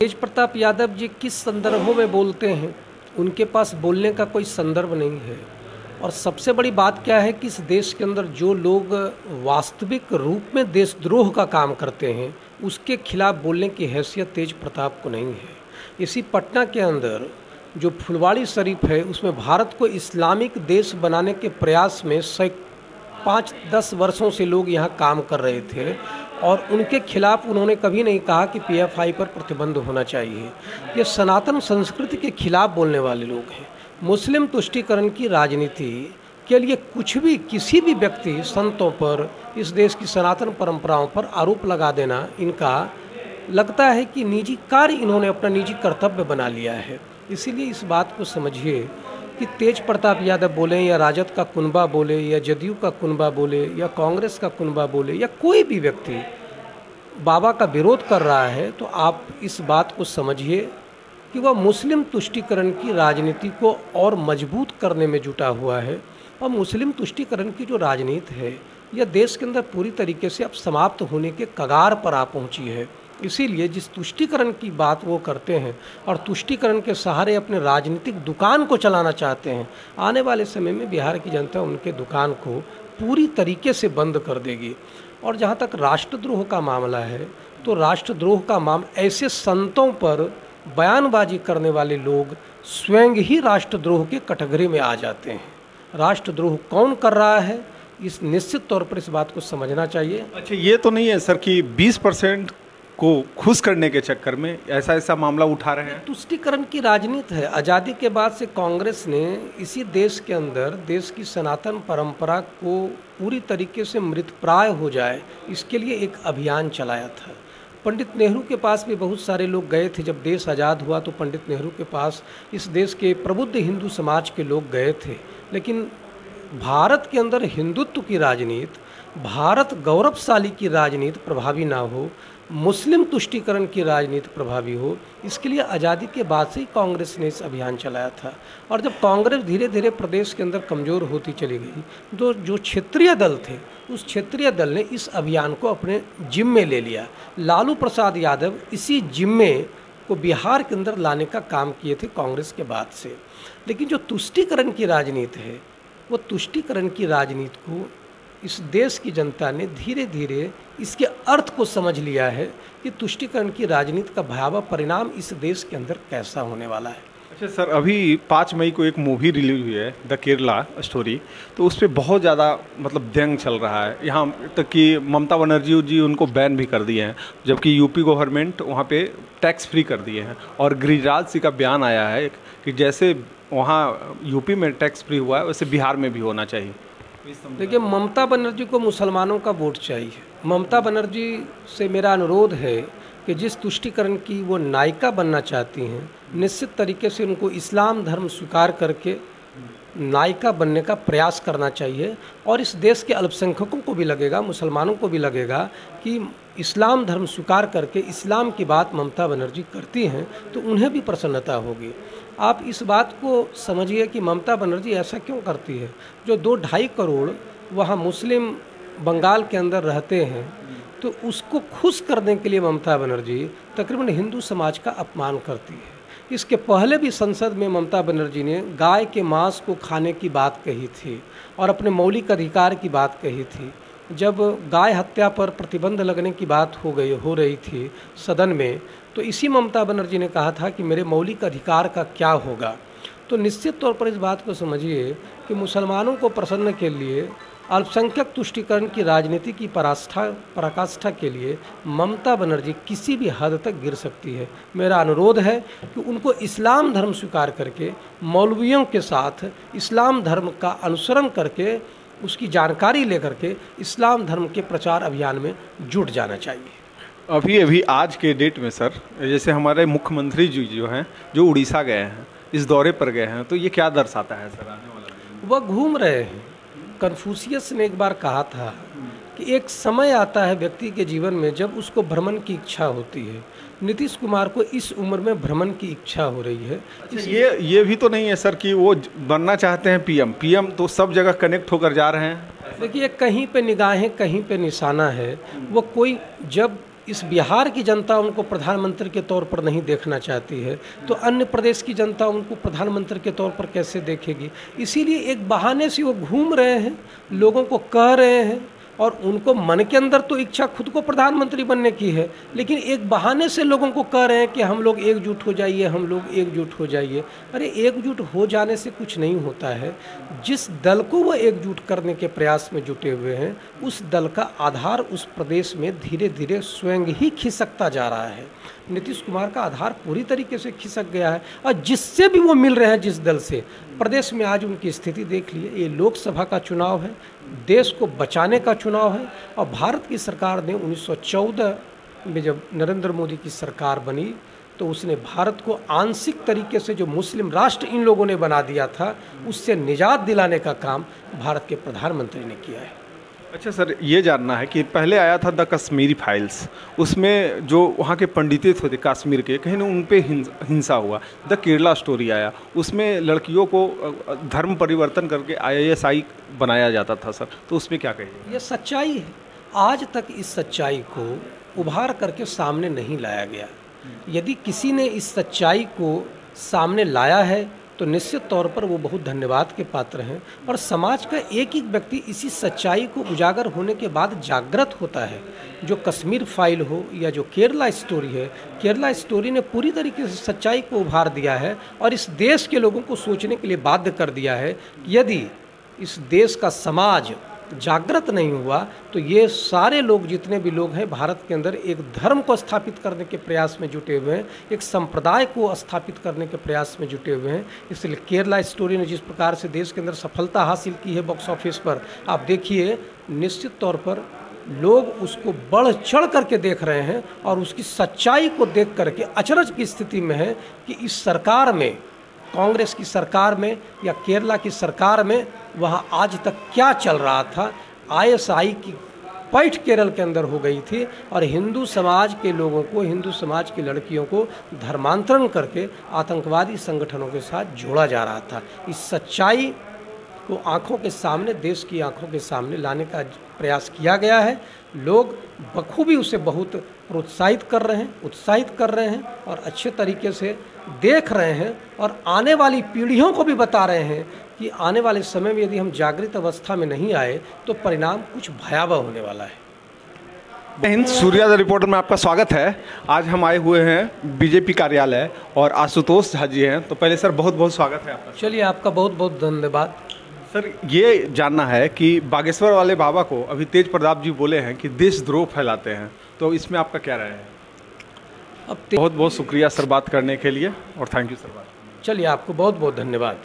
तेज प्रताप यादव जी किस संदर्भों में बोलते हैं, उनके पास बोलने का कोई संदर्भ नहीं है। और सबसे बड़ी बात क्या है कि इस देश के अंदर जो लोग वास्तविक रूप में देशद्रोह का काम करते हैं, उसके खिलाफ बोलने की हैसियत तेज प्रताप को नहीं है। इसी पटना के अंदर जो फुलवाड़ी शरीफ है, उसमें भारत को इस्लामिक देश बनाने के प्रयास में 5-10 वर्षों से लोग यहाँ काम कर रहे थे और उनके खिलाफ उन्होंने कभी नहीं कहा कि पीएफआई पर प्रतिबंध होना चाहिए। ये सनातन संस्कृति के खिलाफ बोलने वाले लोग हैं। मुस्लिम तुष्टीकरण की राजनीति के लिए कुछ भी किसी भी व्यक्ति संतों पर, इस देश की सनातन परंपराओं पर आरोप लगा देना, इनका लगता है कि निजी कार्य इन्होंने अपना निजी कर्तव्य बना लिया है। इसीलिए इस बात को समझिए कि तेज प्रताप यादव बोले या राजद का कुनबा बोले या जदयू का कुनबा बोले या कांग्रेस का कुनबा बोले या कोई भी व्यक्ति बाबा का विरोध कर रहा है, तो आप इस बात को समझिए कि वह मुस्लिम तुष्टीकरण की राजनीति को और मजबूत करने में जुटा हुआ है। और मुस्लिम तुष्टीकरण की जो राजनीति है, यह देश के अंदर पूरी तरीके से अब समाप्त होने के कगार पर आ पहुंची है। इसीलिए जिस तुष्टीकरण की बात वो करते हैं और तुष्टीकरण के सहारे अपने राजनीतिक दुकान को चलाना चाहते हैं, आने वाले समय में बिहार की जनता उनके दुकान को पूरी तरीके से बंद कर देगी। और जहाँ तक राष्ट्रद्रोह का मामला है, तो राष्ट्रद्रोह का मामला ऐसे संतों पर बयानबाजी करने वाले लोग स्वयं ही राष्ट्रद्रोह के कटघरे में आ जाते हैं। राष्ट्रद्रोह कौन कर रहा है, इस निश्चित तौर पर इस बात को समझना चाहिए। अच्छा, ये तो नहीं है सर कि 20% को खुश करने के चक्कर में ऐसा मामला उठा रहे हैं? तुष्टीकरण की राजनीति है। आज़ादी के बाद से कांग्रेस ने इसी देश के अंदर देश की सनातन परंपरा को पूरी तरीके से मृतप्राय हो जाए, इसके लिए एक अभियान चलाया था। पंडित नेहरू के पास भी बहुत सारे लोग गए थे। जब देश आज़ाद हुआ तो पंडित नेहरू के पास इस देश के प्रबुद्ध हिंदू समाज के लोग गए थे। लेकिन भारत के अंदर हिंदुत्व की राजनीति, भारत गौरवशाली की राजनीति प्रभावी ना हो, मुस्लिम तुष्टीकरण की राजनीति प्रभावी हो, इसके लिए आज़ादी के बाद से ही कांग्रेस ने इस अभियान चलाया था। और जब कांग्रेस धीरे धीरे प्रदेश के अंदर कमज़ोर होती चली गई, तो जो क्षेत्रीय दल थे, उस क्षेत्रीय दल ने इस अभियान को अपने जिम्मे ले लिया। लालू प्रसाद यादव इसी जिम्मे को बिहार के अंदर लाने का काम किए थे कांग्रेस के बाद से। लेकिन जो तुष्टीकरण की राजनीति है, वो तुष्टीकरण की राजनीति को इस देश की जनता ने धीरे धीरे इसके अर्थ को समझ लिया है कि तुष्टीकरण की राजनीति का भयावह परिणाम इस देश के अंदर कैसा होने वाला है। अच्छा सर, अभी 5 मई को एक मूवी रिलीज हुई है, द केरला स्टोरी, तो उस पर बहुत ज़्यादा व्यंग चल रहा है। यहाँ तक कि ममता बनर्जी जी उनको बैन भी कर दिए हैं, जबकि यूपी गवर्नमेंट वहाँ पे टैक्स फ्री कर दिए हैं। और गिरिराज सिंह का बयान आया है कि जैसे वहाँ यूपी में टैक्स फ्री हुआ है, वैसे बिहार में भी होना चाहिए। देखिए, ममता बनर्जी को मुसलमानों का वोट चाहिए। ममता बनर्जी से मेरा अनुरोध है कि जिस तुष्टीकरण की वो नायिका बनना चाहती हैं, निश्चित तरीके से उनको इस्लाम धर्म स्वीकार करके नायिका बनने का प्रयास करना चाहिए। और इस देश के अल्पसंख्यकों को भी लगेगा, मुसलमानों को भी लगेगा कि इस्लाम धर्म स्वीकार करके इस्लाम की बात ममता बनर्जी करती हैं, तो उन्हें भी प्रसन्नता होगी। आप इस बात को समझिए कि ममता बनर्जी ऐसा क्यों करती है। जो 2-2.5 करोड़ वहाँ मुस्लिम बंगाल के अंदर रहते हैं, तो उसको खुश करने के लिए ममता बनर्जी तकरीबन हिंदू समाज का अपमान करती है। इसके पहले भी संसद में ममता बनर्जी ने गाय के मांस को खाने की बात कही थी और अपने मौलिक अधिकार की बात कही थी। जब गाय हत्या पर प्रतिबंध लगने की बात हो रही थी सदन में, तो इसी ममता बनर्जी ने कहा था कि मेरे मौलिक अधिकार का क्या होगा। तो निश्चित तौर पर इस बात को समझिए कि मुसलमानों को प्रसन्न के लिए, अल्पसंख्यक तुष्टीकरण की राजनीति की पराकाष्ठा के लिए ममता बनर्जी किसी भी हद तक गिर सकती है। मेरा अनुरोध है कि उनको इस्लाम धर्म स्वीकार करके, मौलवियों के साथ इस्लाम धर्म का अनुसरण करके, उसकी जानकारी लेकर के इस्लाम धर्म के प्रचार अभियान में जुट जाना चाहिए। अभी आज के डेट में सर, जैसे हमारे मुख्यमंत्री जी जो हैं, जो उड़ीसा गए हैं, इस दौरे पर गए हैं, तो ये क्या दर्शाता है सर आने वाला? वह घूम रहे हैं। कन्फ्यूशियस ने एक बार कहा था कि एक समय आता है व्यक्ति के जीवन में जब उसको भ्रमण की इच्छा होती है। नीतीश कुमार को इस उम्र में भ्रमण की इच्छा हो रही है। अच्छा, ये भी तो नहीं है सर कि वो बनना चाहते हैं पीएम तो सब जगह कनेक्ट होकर जा रहे हैं। देखिए, कहीं पे निगाहें, कहीं पे निशाना है। वो कोई जब इस बिहार की जनता उनको प्रधानमंत्री के तौर पर नहीं देखना चाहती है, तो अन्य प्रदेश की जनता उनको प्रधानमंत्री के तौर पर कैसे देखेगी। इसीलिए एक बहाने से वो घूम रहे हैं, लोगों को कह रहे हैं, और उनको मन के अंदर तो इच्छा खुद को प्रधानमंत्री बनने की है, लेकिन एक बहाने से लोगों को कह रहे हैं कि हम लोग एकजुट हो जाइए, हम लोग एकजुट हो जाइए। अरे एकजुट हो जाने से कुछ नहीं होता है। जिस दल को वो एकजुट करने के प्रयास में जुटे हुए हैं, उस दल का आधार उस प्रदेश में धीरे धीरे स्वयं ही खिसकता जा रहा है। नीतीश कुमार का आधार पूरी तरीके से खिसक गया है, और जिससे भी वो मिल रहे हैं, जिस दल से, प्रदेश में आज उनकी स्थिति देख लिए। ये लोकसभा का चुनाव है, देश को बचाने का चुनाव है, और भारत की सरकार ने 1914 में जब नरेंद्र मोदी की सरकार बनी, तो उसने भारत को आंशिक तरीके से जो मुस्लिम राष्ट्र इन लोगों ने बना दिया था, उससे निजात दिलाने का काम भारत के प्रधानमंत्री ने किया है। अच्छा सर, ये जानना है कि पहले आया था द कश्मीरी फाइल्स, उसमें जो वहाँ के पंडितें थे कश्मीर के, कहीं ना उन पे हिंसा हुआ। द केरला स्टोरी आया, उसमें लड़कियों को धर्म परिवर्तन करके IAS बनाया जाता था सर, तो उसमें क्या कहिए? ये सच्चाई है। आज तक इस सच्चाई को उभार करके सामने नहीं लाया गया। यदि किसी ने इस सच्चाई को सामने लाया है, तो निश्चित तौर पर वो बहुत धन्यवाद के पात्र हैं, और समाज का एक एक व्यक्ति इसी सच्चाई को उजागर होने के बाद जागृत होता है। जो कश्मीर फाइल हो या जो केरला स्टोरी है, केरला स्टोरी ने पूरी तरीके से सच्चाई को उभार दिया है, और इस देश के लोगों को सोचने के लिए बाध्य कर दिया है कि यदि इस देश का समाज जागृत नहीं हुआ, तो ये सारे लोग, जितने भी लोग हैं भारत के अंदर, एक धर्म को स्थापित करने के प्रयास में जुटे हुए हैं, एक संप्रदाय को स्थापित करने के प्रयास में जुटे हुए हैं। इसलिए केरला स्टोरी ने जिस प्रकार से देश के अंदर सफलता हासिल की है बॉक्स ऑफिस पर, आप देखिए, निश्चित तौर पर लोग उसको बढ़ चढ़ करके देख रहे हैं, और उसकी सच्चाई को देख करके अचरज की स्थिति में है कि इस सरकार में, कांग्रेस की सरकार में या केरला की सरकार में, वहाँ आज तक क्या चल रहा था। ISI की पैठ केरल के अंदर हो गई थी, और हिंदू समाज के लोगों को, हिंदू समाज की लड़कियों को धर्मांतरण करके आतंकवादी संगठनों के साथ जोड़ा जा रहा था। इस सच्चाई को आंखों के सामने, देश की आंखों के सामने लाने का प्रयास किया गया है। लोग बखूबी उसे बहुत प्रोत्साहित कर रहे हैं, उत्साहित कर रहे हैं, और अच्छे तरीके से देख रहे हैं, और आने वाली पीढ़ियों को भी बता रहे हैं कि आने वाले समय में यदि हम जागृत अवस्था में नहीं आए, तो परिणाम कुछ भयावह होने वाला है। हिंद, सूर्योदय रिपोर्टर में आपका स्वागत है। आज हम आए हुए हैं BJP कार्यालय, और आशुतोष झा जी हैं। तो पहले सर बहुत बहुत स्वागत है आपका। चलिए, आपका बहुत बहुत धन्यवाद। सर, ये जानना है कि बागेश्वर वाले बाबा को अभी तेज प्रताप जी बोले हैं कि देशद्रोह फैलाते हैं, तो इसमें आपका क्या राय है? अब बहुत बहुत शुक्रिया सर बात करने के लिए, और थैंक यू सर। चलिए, आपको बहुत बहुत धन्यवाद।